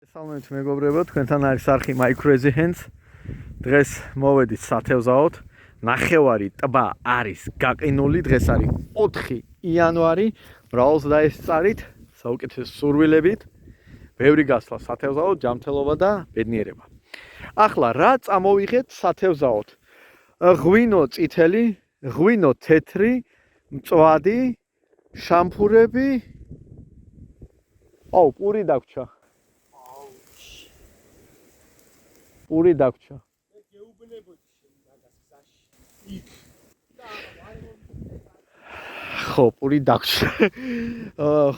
Salmet მეგობრებო, თქვენთან არის არხი My Crazy Hands. დღეს მოვედით სათევზაოდ. ნახევარი ტბა არის გაყინული. დღეს არის 4 იანვარი. მრავლს დაესწარით, საუკეთესო სურვილებით. ბევრი გასვლა სათევზაოდ, ჯანმრთელობა და ბედნიერება. ახლა რა წამოვიღეთ სათევზაოდ? ღვინო წითელი, ღვინო თეთრი, მწვადი, შამფურები. პური დაგვრჩა. პური დაგვრჩა. ხო, პური დაგვრჩა.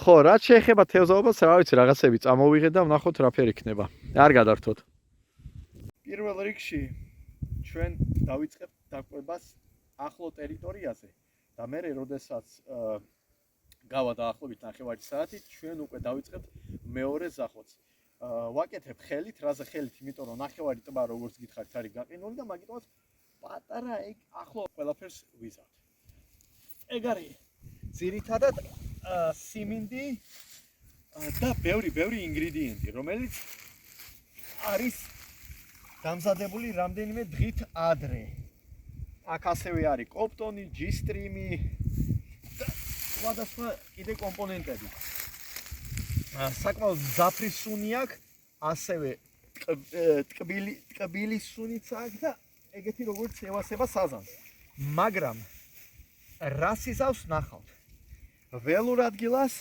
ხო, რაც შეეხება თევზაობას, რა ვიცი, რაღაცები წამოვიღეთ და ვნახოთ რა ფერი იქნება. არ გადართოთ. პირველ რიგში ჩვენ დავიწყებთ დაკვებას ახლო ტერიტორიაზე და მე როდესაც გავა დაახლოებით 9 საათით, ჩვენ უკვე დავიწყებთ მეორე ზახოts. ვაკეთებ ხელით, რაზე ხელით, იმიტომ რომ 9 ტბა როგორც გითხარით არის გაყინული და მაგიტომაც პატარა ეგ ახლო ყველაფერს ვიზავთ. ეგ არის ძირითადად სიმინდი და ბევრი ინგრედიენტი, რომელიც არის დამზადებული რამდენიმე დღით ადრე. აქ ასევე არის კოპტონი, ჯისტრიმი და სხვადასხვა კიდე კომპონენტები. საკმაოდ მძაფრი სუნი აქვს, ასევე ტკბილი სუნიც აქვს და ეგეთი როგორც ევასება საზანს. მაგრამ რას იზავს ნახავთ? ველურ ადგილას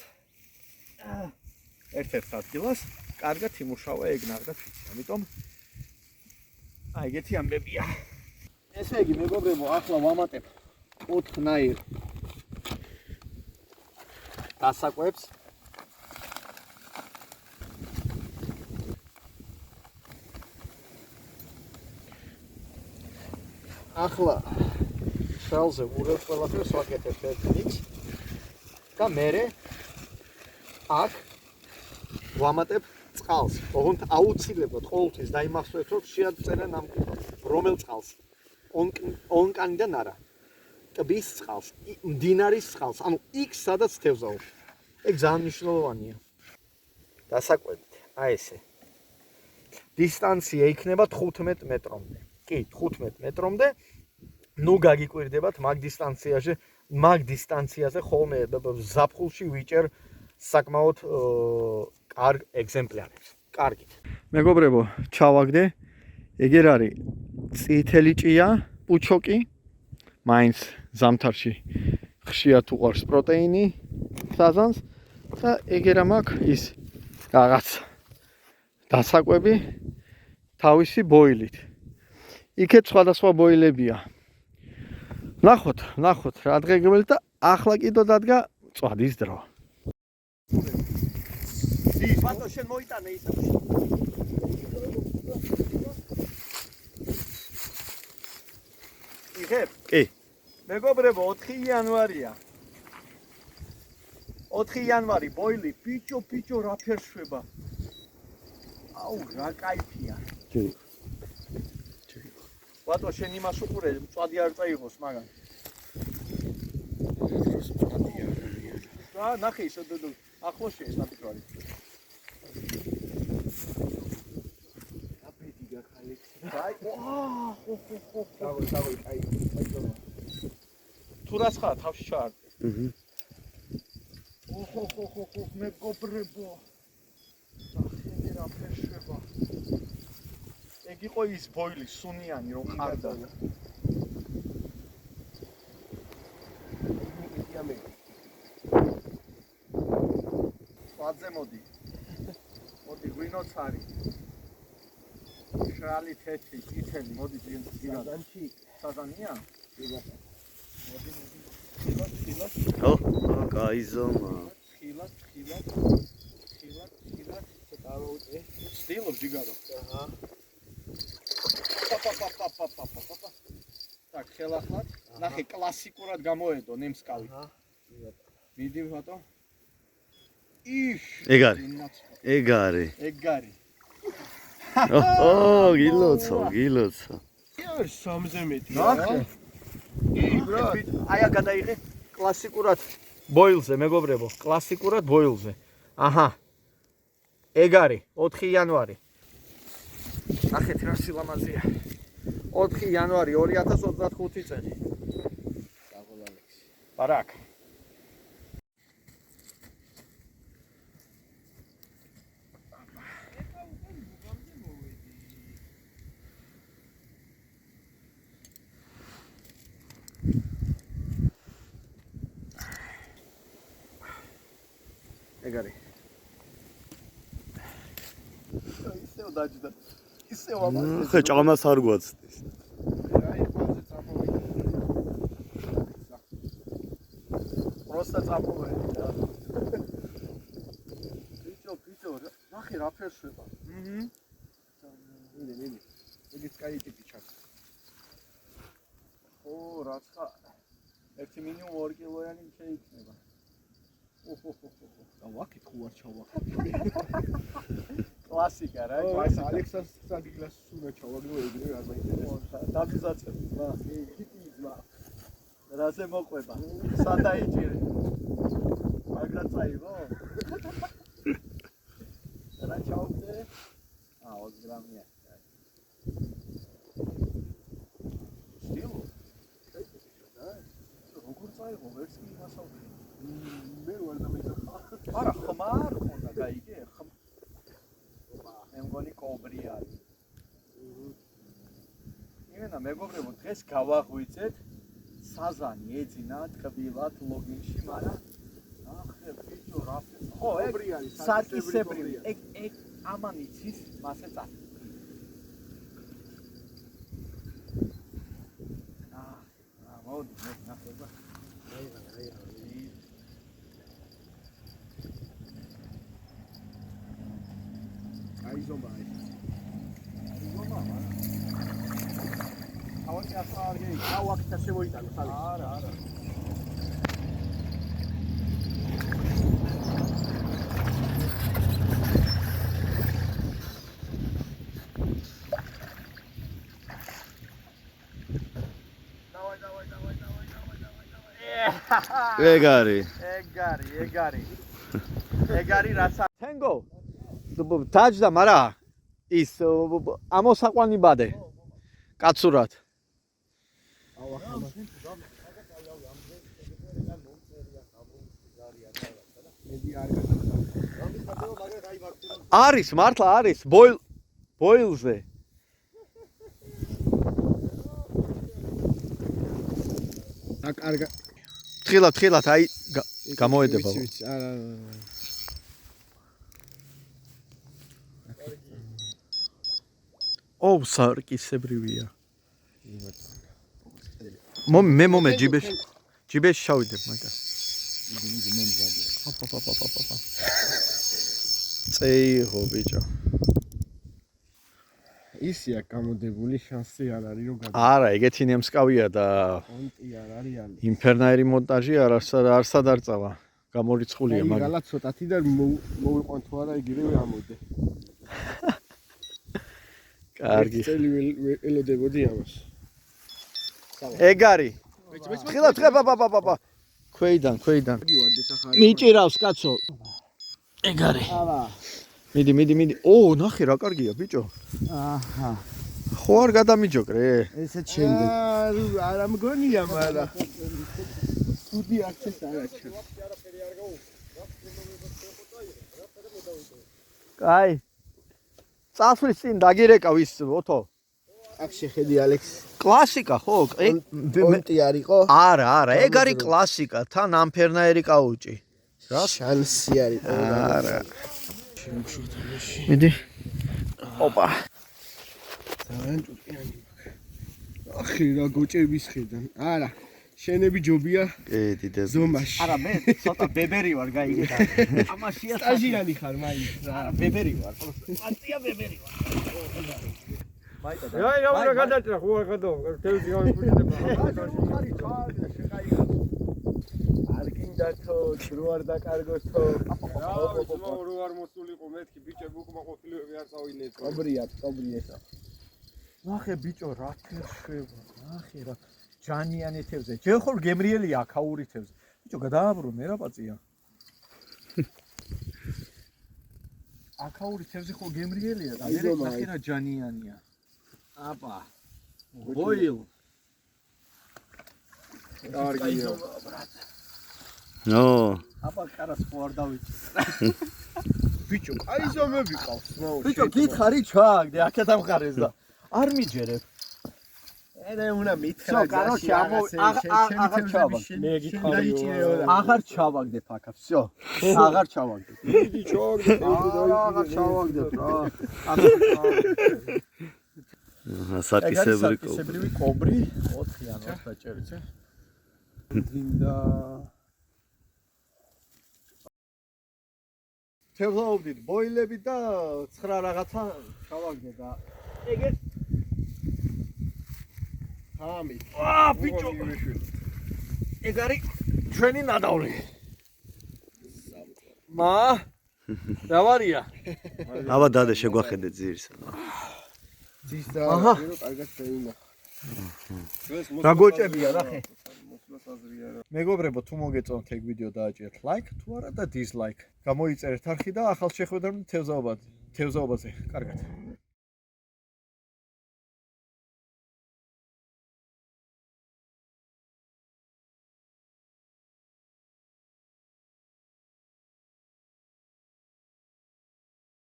ერთ-ერთ ადგილას კარგად იმუშავა ეგ ნახეთ ვიცი. ამიტომ ეგეთი ამბებია. ესე იგი მეგობრებო, ახლა ვამატებ 4-ნაირ დასაკვებს. ახლა შალზე ვურევ ყველაფერს ვაკეთებ ერთ რიგს და მერე აქ ვამატებ წყალს. ოღონდ აუცილებლად ყოველთვის დაიმახსოვრეთ, რომ შეაწერა ნამკვიდრად. რომელ წყალს? ონკანიდან არა. ტბის წყალს, მდინარის წყალს, ანუ იქ სადაც თევზაობს. ეგ ძალიან მნიშვნელოვანია. დასაკვებით, აი ესე. დისტანცია იქნება 15 მეტრამდე. კი, 15 მეტრამდე. ნუ გაგიკვირდებათ მაგ დისტანციაზე ხოლმე ზაფხულში ვიჭერ საკმაოდ კარგ ეგზემპლარებს. კარგით. მეგობრებო, ჩავაგდე. ეგერ არის წითელი ჭია, პუჩოკი. მაინც ზამთარში ხშირად უყარს პროტეინი საზანს და ეგერა მაქვს ის რაღაც დასაკვები თავისი ბოილით. იქეთ სხვადასხვა ბოილებია. ნახოთ რა დღეგებელი და ახლა კიდო დადგა მწვადის დრო. ბატონო შენ მოიტანე ისა. იღებ? კი. მეგობრებო, 4 იანვარია. 4 იანვარი ბოილი, პიჭო რა ფერშვება. აუ, რა кайფია. კი. ბატონო შენ იმას უყურე, მწვადი არ წაიღოს მაგან. მწვადია. რა, ნახე ისო დუდუ. ახლოში ეს ნაპიტრალი. აპეტი გახალეთ. აი, ხო. დავი, აი. თუ რა ხარ თავში ჩაარ. ხო, მეგობრებო. ნახე რა ფერშვება. ეგ იყო ის ბოილი სუნიანი რომ ხარდა. ვაძე მოდი ღვინოც არის. შრალი თეთრი, წითელი, მოდი ძირანში. საზანია? მოდი. ხილად. ო, გაიზომა. ხილად. დავუწე. სტილობ ჯიგარო. აჰა. პაპა. так, ხელახლად. ნახე, კლასიკურად გამოედო ნემსკავი. აჰა. მიდი ბატო. ეგ არის. ო, გილოცო. ის სამზემეთი. ნახე. აი, გადაიღე კლასიკურად ბოილზე, მეგობრებო, კლასიკურად ბოილზე. აჰა. ეგ არის 4 იანვარი. ნახეთ რა სილამაზეა. 4 იანვარი 2025 წელი. Барак. ეგარი. ისევ დაჯდა. ისევ ამაზე. ხე ჭამას არ გვაცდეს. Просто წამოვედი და. ბიჭო, ნახე რა ფერშვება. მიდი. ეგეც კაი ტიპი ჩაქ. ო, რაცა. 1 მინიმუმ 2 კილოიანი შეიქნება. და ვაკეთ ხო არ ჩავაკეთე. კლასიკა რა. ეს ალექსას საგიგლას უნდა ჩავაგდო ეგრე არ მაინტერესებს. დაფიზაცები, მა. მა. რაზე მოყვება? სადაიჭირე. მაგრა წაიღო? რა ჩავდე? 20 გრამია. სტილო. როგორ წაიღო? ვერც კი მასავდი. მე ვარ და მე არა, ხმარ ხონდა გაიგე? მე მგონი კობრი არის. იმენა მეგობრებო, დღეს გავაღვიძეთ საზანი ეძინა ტკბილად ლოგინში, მაგრამ ახლა ბიჭო რა ხო, კობრი არის, სარკისებრივი. ეგ ამან იცის, მასე წა. მოდი, ნახე და. აიზომა ეს. ავაკი ახლა არ გეი. ავაკი და შემოიტანო ხალხი. არა. ეგ არის. ეგარი რაცა. თენგო. დაჯდა, მარა ის ამოსაყვანი ბადე. კაცურად. არის, მართლა არის, ბოილზე. აკარგა. თხილად, აი გამოედება. არა. ო, სარკისებრივია. მე მომე ჯიბეში შავიდებ, მაგა. აპა. წეიღო ბიჭო. ისია გამოდებული შანსი არ არის რომ არა, ეგეთი ნემსკავია და კონტი არ არის ან ინფერნაერი მონტაჟი არსად არ წავა. გამორიცხულია მაგ. მაგალითად ცოტათი და მოვიყვან თუ არა იგივე ამოდე. კარგი. წელი ველოდებოდი ამას. ეგ არის. თხილად, ბაბა. ქვეიდან. მივარდი სახარი. მიჭირავს კაცო. ეგ არის. აბა. მიდი. ო, ნახე რა კარგია ბიჭო. აჰა. ხო არ გადამიჯოკრე? ესეც შემდეგ. არა მგონია, მაგრამ სტუდი აქცეს არ აჩა. კაი. წასვლის წინ დაგირეკავ ის ოთო. აქ შეხედი ალექს. კლასიკა ხო? კონტი არისო? არა, ეგ არის კლასიკა, თან ამფერნაერი კაუჭი. რა შანსი არის? არა. მიდი. ოპა. ძალიან ჭუტყიანი მაქვს. ახი რა გოჭების ხედან. არა, შენები ჯობია კიდე ზომაში. არა, მე ცოტა ბებერი ვარ, გაიგე და. ამაშია სტაჟიანი ხარ მაინც. არა, ბებერი ვარ. პარტია ბებერი ვარ. რა გადაჭრა ხო არ გადაო ტელევიზია მიფუჭდება არ გინდათო დრო არ დაკარგოთო რო არ მოსულიყო მეთქი ბიჭები უკმა ყოფილიები არ წავინეთ კობრია ესა ნახე ბიჭო რა თერშვება ნახე რა ჯანიანი თევზე ჯერ ხოლ გემრიელია აქაური თევზე ბიჭო გადააბრუნე რა პაწია აქაური თევზი ხო გემრიელია და აი, მე ზომა, ნახე რა ჯანიანია. აბა. გოილ. კარგია. ნო, აბა კარას ხო არ დავიჭი. ბიჭო, აი ზომები ყავს, ნაუ. ბიჭო, გითხარი ჩააგდე აქეთ ამხარეს და არ მიჯერებ. ე უნდა მითხრა. Всё, короче, აღარ ჩავაგდე. მე გითხარი. აღარ ჩავაგდე ფაქა, всё. აღარ ჩავაგდე. დიდი ჩავაგდე. აღარ ჩავაგდე რა. საკისებრი კო. საკისებრივი კობრი 4 ან 20 დაჭერიცე. დინდა თევზაობდით ბოილები და 9 რაღაცა ჩავაგდე და ეგეთ ამი. აა ბიჭო. ეგ არის ჩვენი ნადავლი. მა რა ვარია? აბა დადე შეგვახედე ძირს. ძის და აჰა. კარგად შეინა. რა გოჭებია რა ხე? მოსვლას აზრია რა. მეგობრებო, თუ მოგეწონთ ეგ ვიდეო დააჭერთ ლაიქ, თუ არა და დისლაიქ. გამოიწერეთ არხი და ახალ შეხვედრამდე თევზაობაზე. კარგად.